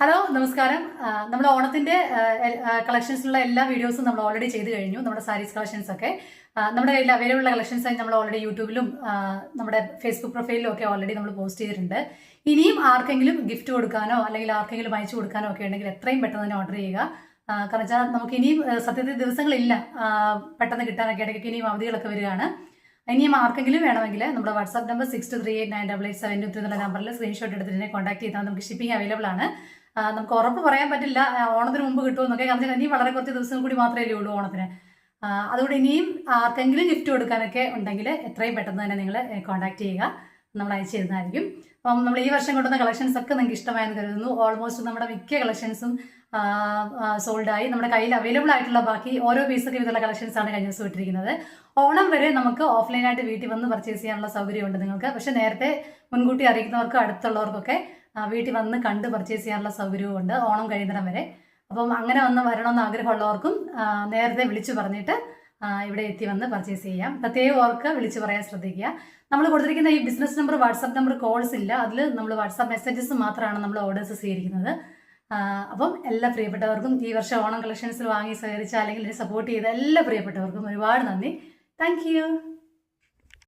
Hello നമസ്കാരം. നമ്മൾ ഓണത്തിന്റെ കളക്ഷൻസിലുള്ള എല്ലാ വീഡിയോസും നമ്മൾ ഓൾറെഡി ചെയ്ത് കഴിഞ്ഞു. നമ്മുടെ സാരീസ് കളക്ഷൻസ് ഒക്കെ നമ്മുടെ കയ്യിൽ അവൈലബിൾ ഉള്ള കളക്ഷൻസ് ആയി നമ്മൾ ഓൾറെഡി യൂട്യൂബിലും നമ്മുടെ ഫേസ്ബുക്ക് പ്രൊഫൈലിലും ഒക്കെ ഓൾറെഡി നമ്മൾ പോസ്റ്റ് ചെയ്തിട്ടുണ്ട്. ഇനിയും ആർക്കെങ്കിലും ഗിഫ്റ്റ് കൊടുക്കാനോ അല്ലെങ്കിൽ ആർക്കെങ്കിലും അയച്ചു കൊടുക്കാനോ ഒക്കെ ഉണ്ടെങ്കിൽ എത്രയും പെട്ടെന്ന് തന്നെ ഓർഡർ ചെയ്യുക. കാരണം വെച്ചാൽ നമുക്ക് ഇനിയും സത്യത്തിൽ ദിവസങ്ങളില്ല പെട്ടെന്ന് കിട്ടാനൊക്കെ. ഇടയ്ക്ക് ഇനിയും അവധികളൊക്കെ വരികയാണ്. ഇനിയും ആർക്കെങ്കിലും വേണമെങ്കിൽ നമ്മുടെ വാട്സ്ആപ്പ് നമ്പർ 6238988723 എന്നുള്ള നമ്പറിൽ സ്ക്രീൻഷോട്ട് എടുത്തിട്ട് കോൺടാക്ട് ചെയ്താൽ നമുക്ക് ഷിപ്പിംഗ് അവൈലബിൾ ആണ്. നമുക്ക് ഉറപ്പ് പറയാൻ പറ്റില്ല ഓണത്തിന് മുമ്പ് കിട്ടുമെന്നൊക്കെ. കാരണം ഇനിയും വളരെ കുറച്ച് ദിവസം കൂടി മാത്രമേ ഉള്ളൂ ഓണത്തിന്. അതുകൊണ്ട് ഇനിയും ആർക്കെങ്കിലും ഗിഫ്റ്റ് കൊടുക്കാനൊക്കെ ഉണ്ടെങ്കിൽ എത്രയും പെട്ടെന്ന് തന്നെ നിങ്ങൾ കോൺടാക്ട് ചെയ്യുക, നമ്മൾ അയച്ചു തരുന്നതായിരിക്കും. അപ്പം നമ്മൾ ഈ വർഷം കൊണ്ടുവന്ന കളക്ഷൻസ് ഒക്കെ നിങ്ങൾക്ക് ഇഷ്ടമായെന്ന് കരുതുന്നു. ഓൾമോസ്റ്റ് നമ്മുടെ മിക്ക കളക്ഷൻസും സോൾഡായി. നമ്മുടെ കയ്യിൽ അവൈലബിൾ ആയിട്ടുള്ള ബാക്കി ഓരോ പീസൊക്കെ ഇതുള്ള കളക്ഷൻസ് ആണ് കഴിഞ്ഞ ദിവസം ഇട്ടിരിക്കുന്നത്. ഓണം വരെ നമുക്ക് ഓഫ്ലൈനായിട്ട് വീട്ടിൽ വന്ന് പർച്ചേസ് ചെയ്യാനുള്ള സൗകര്യമുണ്ട് നിങ്ങൾക്ക്. പക്ഷെ നേരത്തെ മുൻകൂട്ടി അറിയിക്കുന്നവർക്കും അടുത്തുള്ളവർക്കൊക്കെ വീട്ടിൽ വന്ന് കണ്ട് പർച്ചേസ് ചെയ്യാനുള്ള സൗകര്യവും ഓണം കഴിയുന്നിടം വരെ. അപ്പം അങ്ങനെ വരണമെന്ന് ആഗ്രഹമുള്ളവർക്കും നേരത്തെ വിളിച്ചു പറഞ്ഞിട്ട് ഇവിടെ എത്തി വന്ന് പർച്ചേസ് ചെയ്യാം. പ്രത്യേകം ഓർക്ക് വിളിച്ചു പറയാൻ ശ്രദ്ധിക്കുക. നമ്മൾ കൊടുത്തിരിക്കുന്ന ഈ business number, WhatsApp number, calls ഇല്ല. അതിൽ നമ്മൾ വാട്സാപ്പ് മെസ്സേജസ് മാത്രമാണ് നമ്മൾ ഓർഡേഴ്സ് സ്വീകരിക്കുന്നത്. അപ്പം എല്ലാ പ്രിയപ്പെട്ടവർക്കും ഈ വർഷം ഓണം കളക്ഷൻസിൽ വാങ്ങി സഹകരിച്ച അല്ലെങ്കിൽ സപ്പോർട്ട് ചെയ്ത എല്ലാ പ്രിയപ്പെട്ടവർക്കും ഒരുപാട് നന്ദി. Thank you.